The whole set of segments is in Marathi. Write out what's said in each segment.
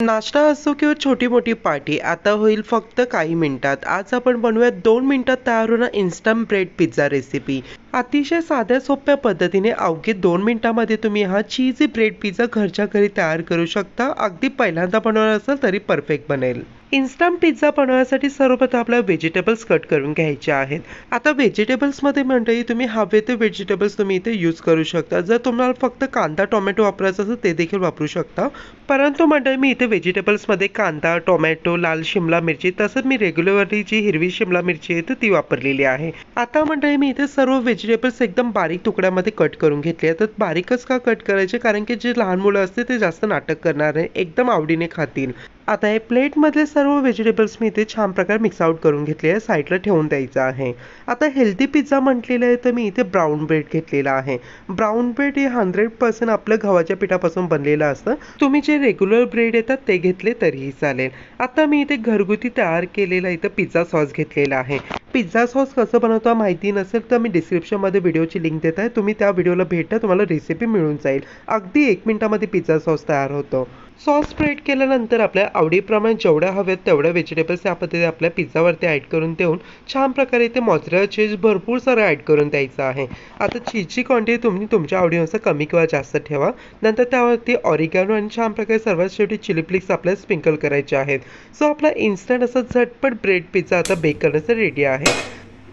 नाश्ता असो किंवा छोटी-मोठी पार्टी आता होईल फक्त काही मिनिटात. आज आपण बनवूया 2 मिनिटात तयार होणारा इन्स्टंट ब्रेड पिझ्झा रेसिपी. अतिशय साध्या सोप्या पद्धतीने अवघे 2 मिनिटांमध्ये तुम्ही हा चीजी ब्रेड पिझ्झा घरच्या घरी तयार करू शकता. अगदी पहिल्यांदा बनवणार असाल तरी परफेक्ट बनेल. इन्स्टंट पिझ्झा बनवण्यासाठी सर्वप्रथम आपल्याला व्हेजिटेबल्स कट करून घ्यायचे आहेत. आता व्हेजिटेबल्समध्ये मंडळी तुम्ही हवे ते व्हेजिटेबल्स तुम्ही इथे यूज करू शकता. जर तुम्हाला फक्त कांदा टोमॅटो वापरायचा असेल ते देखील वापरू शकता. परंतु मंडळी मी इथे व्हेजिटेबल्समध्ये कांदा, टोमॅटो, लाल शिमला मिरची तसंच मी रेग्युलरली जी हिरवी शिमला मिरची आहे तर ती वापरलेली आहे. आता मंडळी मी इथे सर्व व्हेजिटेबल्स एकदम बारीक तुकड्यामध्ये कट करून घेतले आहेत. तर बारीकच का कट करायचे, कारण की जे लहान मुलं असते ते जास्त नाटक करणार आहे, एकदम आवडीने खातील. आता हे प्लेटमधले सर्व व्हेजिटेबल्स मी इथे छान प्रकारे मिक्स आउट करून घेतले आहे, साईडला ठेवून द्यायचं आहे. आता हेल्दी पिझ्झा म्हटलेलं आहे तर मी इथे ब्राऊन ब्रेड घेतलेला आहे. ब्राऊन ब्रेड हे 100% आपल्या गव्हाच्या पिठापासून बनलेलं असतं. तुम्ही जे रेग्युलर ब्रेड येतात ते घेतले तरीही चालेल. आता मी इथे घरगुती तयार केलेला इथं पिझ्झा सॉस घेतलेला आहे. पिझ्झा सॉस कसं बनवतो माहिती नसेल तर मी डिस्क्रिप्शनमध्ये व्हिडिओची लिंक देत आहे, तुम्ही त्या व्हिडिओला भेटा, तुम्हाला रेसिपी मिळून जाईल. अगदी 1 मिनिटामध्ये पिझ्झा सॉस तयार होतो. सॉस स्प्रेड केल्यानंतर आपल्या आवडीप्रमाणे जेवढ्या हव्यात तेवढ्या व्हेजिटेबल्स या पद्धतीने आपल्या पिझ्झावरती ॲड करून देऊन छान प्रकारे इथे मोझरेला चीज भरपूर सारं ॲड करून द्यायचं आहे. आता चीजची क्वांटिटी तुम्ही तुमच्या आवडीनुसार कमी किंवा जास्त ठेवा. नंतर त्यावरती ऑरिगॅनो आणि छान प्रकारे सर्वात शेवटी चिली फ्लेक्स आपल्याला स्प्रिंकल करायचे आहेत. सो आपला इन्स्टंट असा झटपट ब्रेड पिझ्झा आता बेक करण्यासाठी रेडी आहे.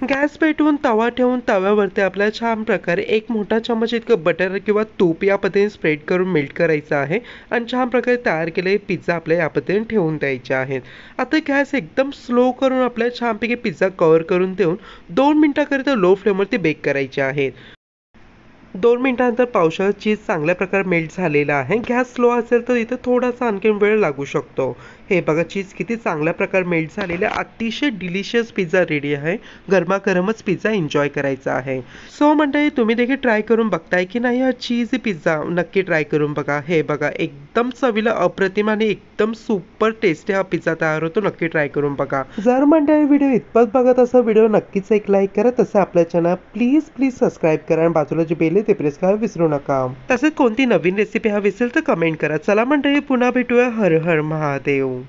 गॅस पेटवून तवा ठेवून तव्यावरती आपल्याला छान प्रकारे 1 मोठा चमच इतकं बटर किंवा तूप या पद्धतीने स्प्रेड करून मेल्ट करायचं आहे आणि छान प्रकारे तयार केलेले पिझ्झा आपल्या या पद्धतीने ठेवून द्यायचे आहेत. आता गॅस एकदम स्लो करून आपल्याला छानपैकी पिझ्झा कव्हर करून देऊन 2 मिनिटाकरिता लो फ्लेमवरती बेक करायचे आहेत. 2 मिनिटानंतर पावसाळ्यात चीज चांगल्या प्रकारे मेल्ट झालेला आहे. गॅस स्लो असेल तर इथं थोडासा आणखीन वेळ लागू शकतो. हे बघा चीज किती चांगल्या प्रकारे मेल्ट झालेले, अतिशय डिलिशियस पिझ्झा रेडी आहे. गरमागरमच पिझ्झा एन्जॉय करायचा आहे. सो मंडळी तुम्ही देखील ट्राय करून बघताय की नाही हा चीजी पिझ्झा, नक्की ट्राय करून बघा. हे बघा एकदम चवीला अप्रतिम आणि एकदम सुपर टेस्टी हा पिझ्झा तयार होतो. नक्की ट्राय करून बघा. जर मंडळी व्हिडिओ इतपत बघत असा व्हिडिओ नक्कीच एक लाईक करा. तसं आपल्या चॅनल प्लीज सबस्क्राईब करा आणि बाजूला जे बेल आहे ते प्रेस करायला विसरू नका. तसेच कोणती नवीन रेसिपी हवी असेल तर कमेंट करा. चला मंडळी पुन्हा भेटूया. हर हर महादेव.